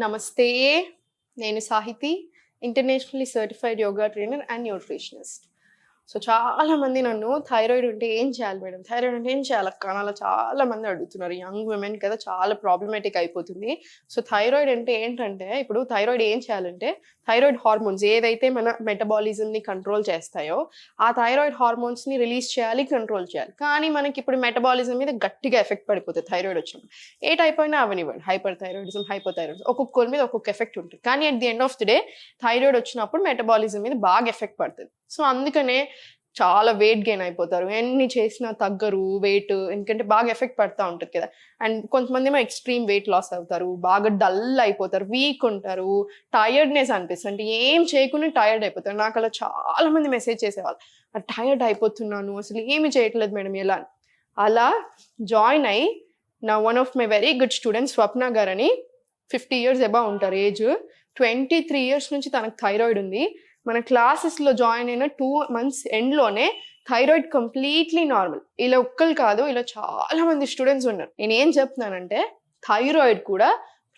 నమస్తే, నేను Sahithi, internationally certified yoga trainer and nutritionist. So చాలా మంది నన్ను థైరాయిడ్ ఉంటే ఏం చేయాలి మేడం, థైరాయిడ్ ఉంటే ఏం చేయాలి అక్క అని అలా చాలా మంది అడుగుతున్నారు. యంగ్ విమెన్ కదా, చాలా ప్రాబ్లమేటిక్ అయిపోతుంది. సో థైరాయిడ్ అంటే ఏంటంటే, ఇప్పుడు థైరాయిడ్ ఏం చేయాలంటే, థైరాయిడ్ హార్మోన్స్ ఏదైతే మన మెటబాలిజంని కంట్రోల్ చేస్తాయో ఆ థైరాయిడ్ హార్మోన్స్ని రిలీజ్ చేయాలి, కంట్రోల్ చేయాలి. కానీ మనకి ఇప్పుడు మెటబాలిజం మీద గట్టిగా ఎఫెక్ట్ పడిపోతుంది థైరాయిడ్ వచ్చినప్పుడు. ఏ టైప్ అయినా అవనివ్వండి, హైపర్ థైరాయిడిజం, హైపోథైరాయిడిజం, ఒక్కొక్కరి మీద ఒక్కొక్క ఎఫెక్ట్ ఉంటుంది. కానీ at the end of the day thyroid వచ్చినప్పుడు మెటబాలిజం మీద బాగా ఎఫెక్ట్ పడుతుంది. సో అందుకనే చాలా వెయిట్ గెయిన్ అయిపోతారు, ఎన్ని చేసినా తగ్గరు వెయిట్, ఎందుకంటే బాగా ఎఫెక్ట్ పడుతూ ఉంటుంది కదా. అండ్ కొంతమంది ఏమో ఎక్స్ట్రీమ్ వెయిట్ లాస్ అవుతారు, బాగా డల్ అయిపోతారు, వీక్ ఉంటారు, టైర్డ్నెస్ అనిపిస్తుంది, అంటే ఏం చేయకుండా టైర్డ్ అయిపోతారు. నాకు అలా చాలా మంది మెసేజ్ చేసేవాళ్ళు, టైర్డ్ అయిపోతున్నాను, అసలు ఏమి చేయట్లేదు మేడం ఎలా. అలా జాయిన్ అయ్యి నా one of my very good student Swapna గారు అని, 50 years అబౌవ్ ఉంటారు ఏజ్, 23 years నుంచి తనకు థైరాయిడ్ ఉంది. మన క్లాసెస్లో జాయిన్ అయిన 2 months ఎండ్లోనే థైరాయిడ్ కంప్లీట్లీ నార్మల్. ఇలా ఒక్కరు కాదు, ఇలా చాలా మంది స్టూడెంట్స్ ఉన్నారు. నేను ఏం చెప్తున్నానంటే, థైరాయిడ్ కూడా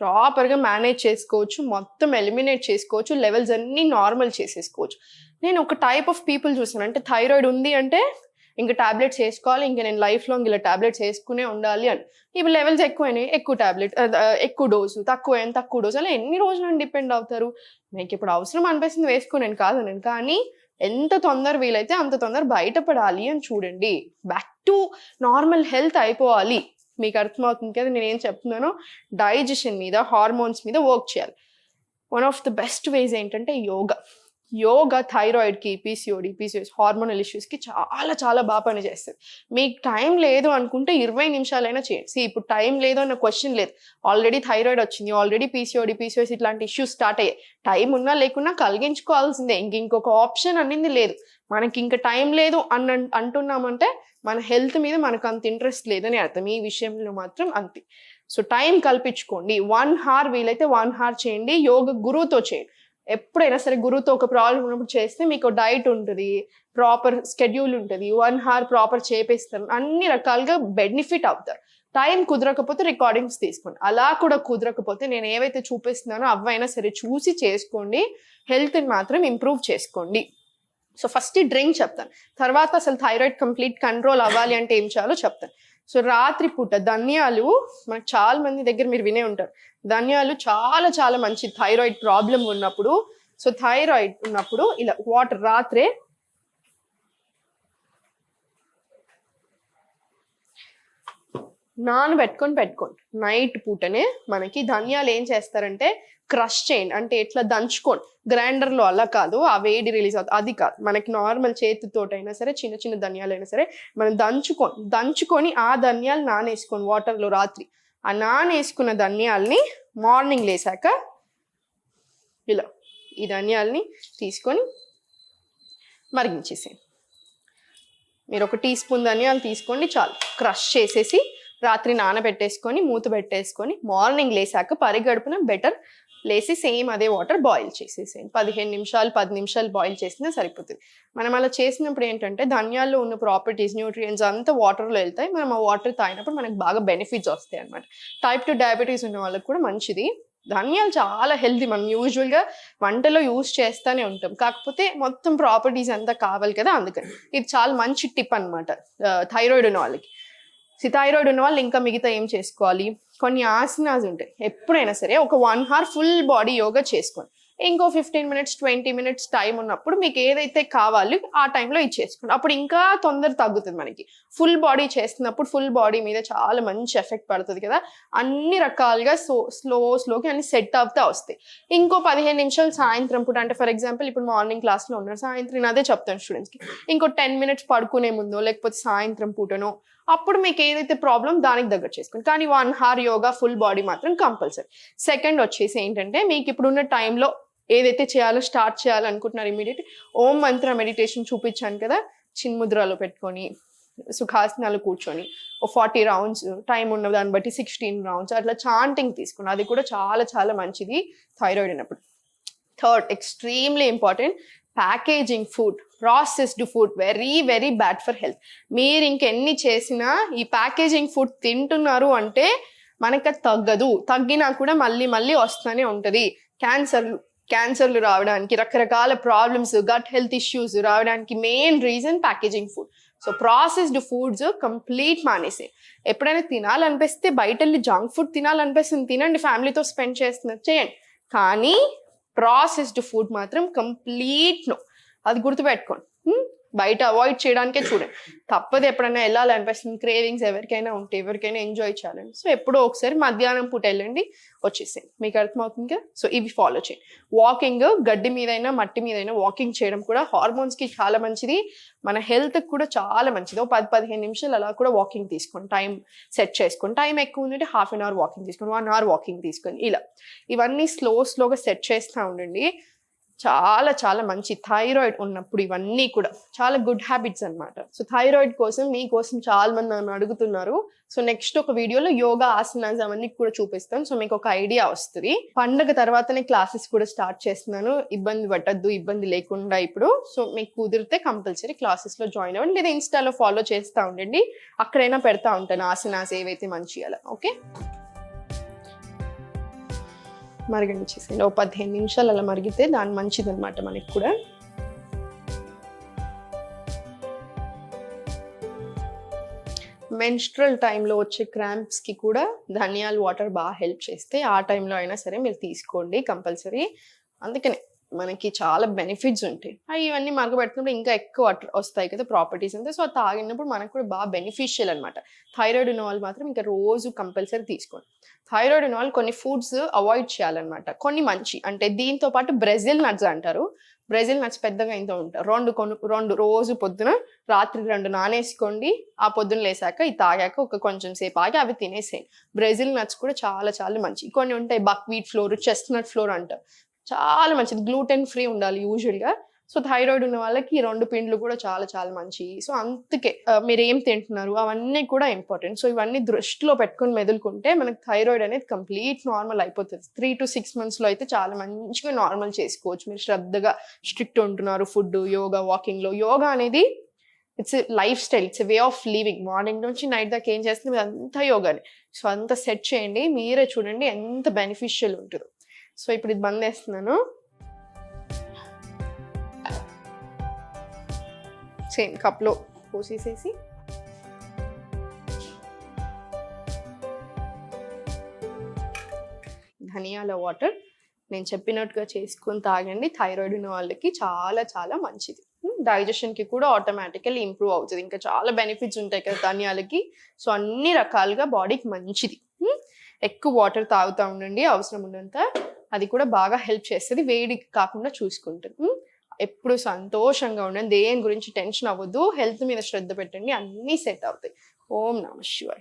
ప్రాపర్గా మేనేజ్ చేసుకోవచ్చు, మొత్తం ఎలిమినేట్ చేసుకోవచ్చు, లెవెల్స్ అన్నీ నార్మల్ చేసేసుకోవచ్చు. నేను ఒక టైప్ ఆఫ్ పీపుల్ చూసాను, అంటే థైరాయిడ్ ఉంది అంటే ఇంకా టాబ్లెట్స్ వేసుకోవాలి, ఇంకా నేను లైఫ్ లాంగ్ ఇలా టాబ్లెట్స్ వేసుకునే ఉండాలి అని. ఇప్పుడు లెవెల్స్ ఎక్కువైనాయి, ఎక్కువ టాబ్లెట్, ఎక్కువ డోసు, తక్కువ డోసు, అలా ఎన్ని రోజులు డిపెండ్ అవుతారు. మీకు ఇప్పుడు అవసరం అనిపిస్తుంది వేసుకునేను కాదు నేను, కానీ ఎంత తొందర వీలైతే అంత తొందర బయటపడాలి అని చూడండి. బ్యాక్ టు నార్మల్ హెల్త్ అయిపోవాలి. మీకు అర్థమవుతుంది కదా నేను ఏం చెప్తున్నానో. డైజెషన్ మీద, హార్మోన్స్ మీద వర్క్ చేయాలి. వన్ ఆఫ్ ద బెస్ట్ వేస్ ఏంటంటే యోగా థైరాయిడ్కి, పీసీఓఎస్, హార్మోనల్ ఇష్యూస్కి చాలా చాలా బాగా పనిచేస్తుంది. మీకు టైం లేదు అనుకుంటే 20 నిమిషాలైనా చేయండి. ఇప్పుడు టైం లేదు అన్న క్వశ్చన్ లేదు. ఆల్రెడీ థైరాయిడ్ వచ్చింది, ఆల్రెడీ పీసీఓఎస్ ఇట్లాంటి ఇష్యూస్ స్టార్ట్ అయ్యాయి. టైం ఉన్నా లేకున్నా కలిగించుకోవాల్సిందే, ఇంకొక ఆప్షన్ అనేది లేదు. మనకి ఇంకా టైం లేదు అంటున్నామంటే మన హెల్త్ మీద మనకు అంత ఇంట్రెస్ట్ లేదని అర్థం. ఈ విషయంలో మాత్రం అంతే. So time కల్పించుకోండి. 1 hour వీలైతే 1 hour చేయండి. యోగా గురువుతో చేయండి. ఎప్పుడైనా సరే గురువుతో ఒక ప్రాబ్లం ఉన్నప్పుడు చేస్తే మీకు డైట్ ఉంటుంది, ప్రాపర్ స్కెడ్యూల్ ఉంటుంది, 1 hour ప్రాపర్ చేపిస్తారు, అన్ని రకాలుగా బెనిఫిట్ అవుతారు. టైం కుదరకపోతే రికార్డింగ్స్ తీసుకోండి. అలా కూడా కుదరకపోతే నేను ఏవైతే చూపిస్తున్నానో అవైనా సరే చూసి చేసుకోండి. హెల్త్ని మాత్రం ఇంప్రూవ్ చేసుకోండి. సో ఫస్ట్ డ్రింక్ చెప్తాను, తర్వాత అసలు థైరాయిడ్ కంప్లీట్ కంట్రోల్ అవ్వాలి అంటే ఏం చేయాలో చెప్తాను. సో రాత్రి పూట ధనియాలు, మనకు చాలా మంది దగ్గర మీరు వినే ఉంటారు, ధనియాలు చాలా చాలా మంచి థైరాయిడ్ ప్రాబ్లం ఉన్నప్పుడు. సో థైరాయిడ్ ఉన్నప్పుడు ఇలా వాటర్ రాత్రే పెట్టుకోండి. నైట్ పూటనే మనకి ధనియాలు ఏం చేస్తారంటే క్రష్ చేయండి, అంటే ఎట్లా దంచుకోండి. గ్రైండర్లో అలా కాదు, ఆ వేడి రిలీజ్ అవుతుంది, అది కాదు. మనకి నార్మల్ చేతితోటైనా సరే, చిన్న చిన్న ధనియాలు అయినా సరే మనం దంచుకొని ఆ ధనియాలు నానేసుకోండి వాటర్లో రాత్రి. ఆ నానేసుకున్న ధనియాల్ని మార్నింగ్ లేసాక ఇలా ఈ ధనియాల్ని తీసుకొని మరిగించేసేయండి. మీరు ఒక టీ స్పూన్ ధనియాలు తీసుకోండి చాలు. క్రష్ చేసేసి రాత్రి నానబెట్టేసుకొని మూత పెట్టేసుకొని మార్నింగ్ లేసాక పరిగడుపున బెటర్ లేసి సేమ్ అదే వాటర్ బాయిల్ చేసేసేయండి. 15 నిమిషాలు 10 నిమిషాలు బాయిల్ చేసినా సరిపోతుంది. మనం అలా చేసినప్పుడు ఏంటంటే ధనియాల్లో ఉన్న ప్రాపర్టీస్, న్యూట్రియంట్స్ అంతా వాటర్లో వెళ్తాయి. మనం ఆ వాటర్ తాగినప్పుడు మనకు బాగా బెనిఫిట్స్ వస్తాయి అనమాట. టైప్ 2 డయాబెటీస్ ఉన్న వాళ్ళకి కూడా మంచిది. ధనియాలు చాలా హెల్తీ, మనం యూజువల్గా వంటలో యూజ్ చేస్తూనే ఉంటాం, కాకపోతే మొత్తం ప్రాపర్టీస్ అంతా కావాలి కదా, అందుకని ఇది చాలా మంచి టిప్ అనమాట థైరాయిడ్ ఉన్న వాళ్ళకి. థైరాయిడ్ ఉన్న వాళ్ళు ఇంకా మిగతా ఏం చేసుకోవాలి, కొన్ని ఆసనాస్ ఉంటాయి. ఎప్పుడైనా సరే ఒక 1 hour ఫుల్ బాడీ యోగా చేసుకోండి. ఇంకో 15 minutes 20 minutes టైం ఉన్నప్పుడు మీకు ఏదైతే కావాలి ఆ టైంలో ఇది చేసుకోండి. అప్పుడు ఇంకా తొందర తగ్గుతుంది. మనకి ఫుల్ బాడీ చేస్తున్నప్పుడు ఫుల్ బాడీ మీద చాలా మంచి ఎఫెక్ట్ పడుతుంది కదా, అన్ని రకాలుగా స్లోకి అన్ని సెట్ అవుతా వస్తాయి. ఇంకో 15 నిమిషాలు సాయంత్రం పూట, అంటే ఫర్ ఎగ్జాంపుల్ ఇప్పుడు మార్నింగ్ క్లాస్లో ఉన్నారు, సాయంత్రం అదే చెప్తాను స్టూడెంట్స్కి, ఇంకో 10 minutes పడుకునే ముందో లేకపోతే సాయంత్రం పూటనో, అప్పుడు మీకు ఏదైతే ప్రాబ్లం దానికి దగ్గర చేసుకోండి. కానీ 1 hour యోగా ఫుల్ బాడీ మాత్రం కంపల్సరీ. సెకండ్ వచ్చేసి ఏంటంటే, మీకు ఇప్పుడున్న టైంలో ఏదైతే చేయాలో స్టార్ట్ చేయాలనుకుంటున్నారు ఇమీడియట్ ఓం మంత్ర మెడిటేషన్ చూపించాను కదా, చిన్ముద్రలో పెట్టుకొని సుఖాసనాలు కూర్చొని ఓ 40 rounds, టైం ఉన్న దాన్ని బట్టి 16 rounds అట్లా చాంటింగ్ తీసుకుని, అది కూడా చాలా చాలా మంచిది థైరాయిడ్ ఉన్నప్పుడు. Third, extremely important, packaging food, processed food very very bad for health. మీరు ఇంకెన్ని చేసినా ఈ ప్యాకేజింగ్ ఫుడ్ తింటున్నారు అంటే మనకి అది తగ్గదు, తగ్గినా కూడా మళ్ళీ మళ్ళీ వస్తూనే ఉంటుంది. క్యాన్సర్లు రావడానికి, రకరకాల ప్రాబ్లమ్స్, గట్ హెల్త్ ఇష్యూస్ రావడానికి main reason packaging food. So processed foods complete మానేసే. ఎప్పుడైనా తినాలనిపిస్తే బయట వెళ్ళి జంక్ ఫుడ్ తినాలనిపిస్తుంది, తినండి, ఫ్యామిలీతో స్పెండ్ చేస్తున్నారు చేయండి, కానీ ప్రాసెస్డ్ ఫుడ్ మాత్రం కంప్లీట్ నో. అది గుర్తుపెట్టుకోండి. బయట అవాయిడ్ చేయడానికే చూడండి. తప్పదు, ఎప్పుడైనా వెళ్ళాలనిపిస్తుంది, క్రేవింగ్స్ ఎవరికైనా ఉంటే, ఎవరికైనా ఎంజాయ్ చేయాలండి. సో ఎప్పుడో ఒకసారి మధ్యాహ్నం పూట వెళ్ళండి, వచ్చేసేయండి. మీకు అర్థమవుతుంది కదా. సో ఇవి ఫాలో చేయండి. వాకింగ్, గడ్డి మీదైనా మట్టి మీదైనా వాకింగ్ చేయడం కూడా హార్మోన్స్కి చాలా మంచిది, మన హెల్త్కి కూడా చాలా మంచిది. 10-15 నిమిషాలు అలా కూడా వాకింగ్ తీసుకోండి, టైం సెట్ చేసుకోండి. టైం ఎక్కువ ఉందంటే హాఫ్ అన్ అవర్ వాకింగ్ తీసుకోండి, 1 అవర్ వాకింగ్ తీసుకోండి. ఇలా ఇవన్నీ స్లోగా సెట్ చేస్తూ ఉండండి. చాలా చాలా మంచి. థైరాయిడ్ ఉన్నప్పుడు ఇవన్నీ కూడా చాలా గుడ్ హ్యాబిట్స్ అనమాట. సో థైరాయిడ్ కోసం మీకోసం చాలా మంది నన్ను అడుగుతున్నారు. సో నెక్స్ట్ ఒక వీడియోలో యోగా, ఆసనాస్ అవన్నీ కూడా చూపిస్తాను. సో మీకు ఒక ఐడియా వస్తుంది. పండగ తర్వాతనే క్లాసెస్ కూడా స్టార్ట్ చేస్తున్నాను. ఇబ్బంది పట్టద్దు, ఇబ్బంది లేకుండా ఇప్పుడు. సో మీకు కుదిరితే కంపల్సరీ క్లాసెస్లో జాయిన్ అవ్వండి, లేదా ఇన్స్టాలో ఫాలో చేస్తూ ఉండండి. అక్కడైనా పెడతా ఉంటాను ఆసనాస్ ఏవైతే మంచి అలా. ఓకే, మరగనిచ్చేసేయండి. 15 నిమిషాలు అలా మరిగితే దాని మంచిది అనమాట మనకి కూడా. మెన్స్ట్రల్ టైంలో వచ్చే క్రాంప్స్కి కూడా ధనియాల వాటర్ బాగా హెల్ప్ చేస్తే, ఆ టైంలో అయినా సరే మీరు తీసుకోండి కంపల్సరీ. అందుకనే మనకి చాలా బెనిఫిట్స్ ఉంటాయి. ఇవన్నీ మరగబెడుతున్నప్పుడు ఇంకా ఎక్కువ వస్తాయి కదా ప్రాపర్టీస్ అంతా. సో అది తాగినప్పుడు మనకు కూడా బాగా బెనిఫిషియల్ అనమాట. థైరాయిడ్ ఉన్న వాళ్ళు మాత్రం ఇంకా రోజు కంపల్సరీ తీసుకోండి. థైరాయిడ్ ఉన్న వాళ్ళు కొన్ని ఫుడ్స్ అవాయిడ్ చేయాలన్నమాట. కొన్ని మంచి అంటే దీంతో పాటు బ్రెజిల్ నట్స్ అంటారు. బ్రెజిల్ నట్స్ పెద్దగా ఇంత ఉంటారు. రెండు రోజు పొద్దున రాత్రి 2 నానేసుకోండి. ఆ పొద్దున లేసాక ఇది తాగాక ఒక కొంచెం సేపు ఆగి అవి తినేసేయండి. బ్రెజిల్ నట్స్ కూడా చాలా చాలా మంచి. కొన్ని ఉంటాయి బక్వీట్ ఫ్లోర్, చెస్ట్నట్ ఫ్లోర్ అంటారు, చాలా మంచిది. గ్లూటెన్ ఫ్రీ ఉండాలి యూజువల్గా. సో థైరాయిడ్ ఉన్న వాళ్ళకి ఈ 2 పిండ్లు కూడా చాలా చాలా మంచి. సో అందుకే మీరు ఏం తింటున్నారు అవన్నీ కూడా ఇంపార్టెంట్. సో ఇవన్నీ దృష్టిలో పెట్టుకొని మెదులుకుంటే మనకి థైరాయిడ్ అనేది కంప్లీట్ నార్మల్ అయిపోతుంది. 3 to 6 monthsలో అయితే చాలా మంచిగా నార్మల్ చేసుకోవచ్చు. మీరు శ్రద్ధగా స్ట్రిక్ట్ ఉంటున్నారు ఫుడ్, యోగా, వాకింగ్లో. యోగా అనేది it's life style, it's way of living. Morning నుంచి నైట్ దాకా ఏం చేస్తుంది మీరు అంతా యోగానే. సో అంతా సెట్ చేయండి, మీరే చూడండి ఎంత బెనిఫిషియల్ ఉంటుందో. సో ఇప్పుడు ఇది బంద్ చేస్తున్నాను. సేమ్ కప్లో పోసేసేసి ధనియాల వాటర్ నేను చెప్పినట్టుగా చేసుకొని తాగండి. థైరాయిడ్ ఉన్న వాళ్ళకి చాలా చాలా మంచిది. డైజెషన్కి కూడా ఆటోమేటికల్లీ ఇంప్రూవ్ అవుతుంది. ఇంకా చాలా బెనిఫిట్స్ ఉంటాయి కదా ధనియాలకి. సో అన్ని రకాలుగా బాడీకి మంచిది. ఎక్కువ వాటర్ తాగుతూ ఉండండి అవసరం ఉన్నంత. అది కూడా బాగా హెల్ప్ చేస్తుంది, వేడి కాకుండా చూసుకుంటుంది. ఎప్పుడు సంతోషంగా ఉండండి, దేని గురించి టెన్షన్ అవ్వద్దు, హెల్త్ మీద శ్రద్ధ పెట్టండి, అన్నీ సెట్ అవుతాయి. ఓం నమః శివాయ.